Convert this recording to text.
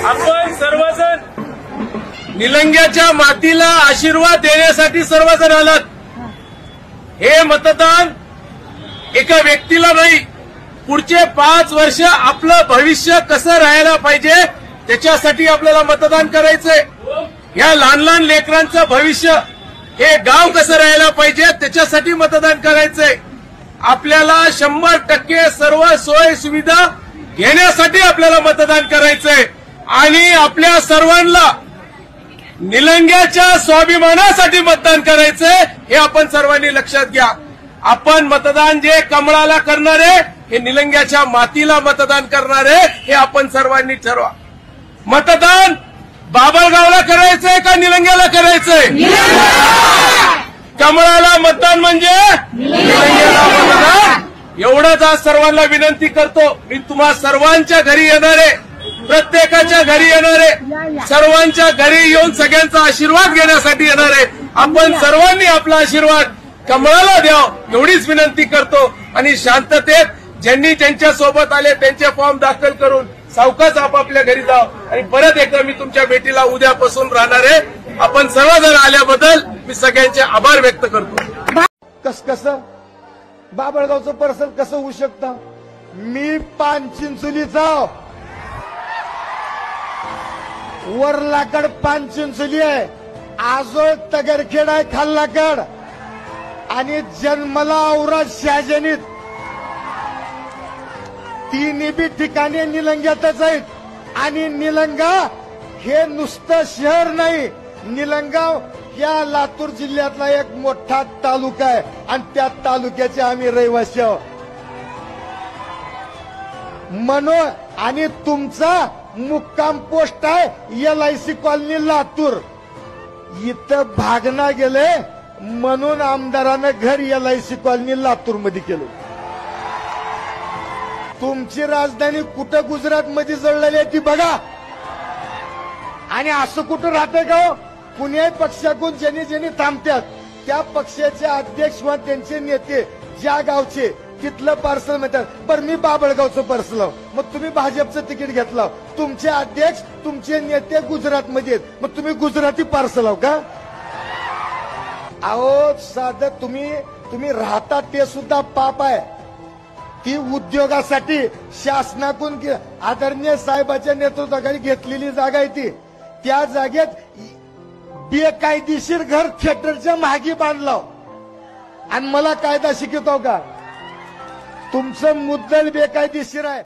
आपण सर्वजण निलंग्याच्या मातीला आशीर्वाद देण्यासाठी सर्वजण आलात। हे मतदान एका व्यक्तीला नाही, पुढचे 5 वर्ष आपलं भविष्य कसं राहायला पाहिजे त्याच्यासाठी आपल्याला मतदान करायचंय। या लहान लहान लेकरांचं भविष्य, हे गाव कसं राहायला पाहिजे त्याच्यासाठी मतदान करायचंय। आपल्याला 100% सर्व सोय सुविधा घेण्यासाठी आपल्याला मतदान करायचंय आणि आपल्या सर्वांना निलंग्याच्या स्वाभिमानासाठी मतदान करायचंय, हे आपण सर्वांनी लक्षात घ्या। आपण मतदान जे कमळाला करणारे, हे निलंग्याच्या मातीला मतदान करणारे, हे आपण सर्वांनी ठरवा। मतदान बाबळगावला करायचंय का निलंग्याला करायचंय? कमळाला मतदान म्हणजे निलंग्याला मतदान। एवढंच आज सर्वांना विनंती करतो। मी तुम्हा सर्वांच्या घरी येणार आहे, प्रत्येकाच्या घरी येणार आहे, सर्वांच्या घरी येऊन सगळ्यांचा आशीर्वाद घेण्यासाठी येणार आहे। आपण सर्वांनी आपला आशीर्वाद कमळाला द्यावा एवढीच विनंती करतो आणि शांततेत ज्यांनी त्यांच्या सोबत आले त्यांचे फॉर्म दाखल करून सावकाश आपापल्या घरी जाव आणि परत एकदा मी तुमच्या भेटीला उद्यापासून राहणार आहे। आपण सर्वजण आल्याबद्दल मी सगळ्यांचे आभार व्यक्त करतो। कसं बाबळगावचं पर्सल कसं होऊ शकतं? मी पानचिंचोलीचा वरलाकड पानचिंचोली आहे, आजोळ तगरखेड आहे खाल्लाकड आणि जन्मला औराद शहाजनीत, तिन्ही बी ठिकाणी निलंग्यातच आहेत। आणि निलंगा हे नुसतं शहर नाही, निलंगा या लातूर जिल्ह्यातला एक मोठा तालुका आहे आणि त्या तालुक्याचे आम्ही रहिवासी आहोत म्हणून। आणि तुमचा मुक्काम पोस्ट आहे LIC कॉलनी लातूर, इथं भागना गेले म्हणून आमदारानं घर LIC कॉलनी लातूर मध्ये केलं। तुमची राजधानी कुठं गुजरात मध्ये जळलेली आहे ती बघा। आणि असं कुठं राहते का? कुणी पक्षातून ज्यांनी ज्यांनी थांबतात त्या पक्षाचे अध्यक्ष व त्यांचे नेते ज्या गावचे तिथलं पार्सल म्हणतात, बरं मी बाबळगावचं पार्सल, मग तुम्ही भाजपचं तिकीट घेतलं, तुमचे अध्यक्ष तुमचे नेते गुजरात मध्ये आहेत, मग तुम्ही गुजराती पार्सल आहो का? अहो साधं तुम्ही राहतात ते सुद्धा पाप आहे। ती उद्योगासाठी शासनाकडून आदरणीय साहेबांच्या नेतृत्वाखाली घेतलेली जागा आहे ती, त्या जागेत बेकायदेशीर घर थिएटरच्या मागे बांधलं आणि मला कायदा शिकवतो का? तुमचं मुद्दल बेकायदेशीर आहे।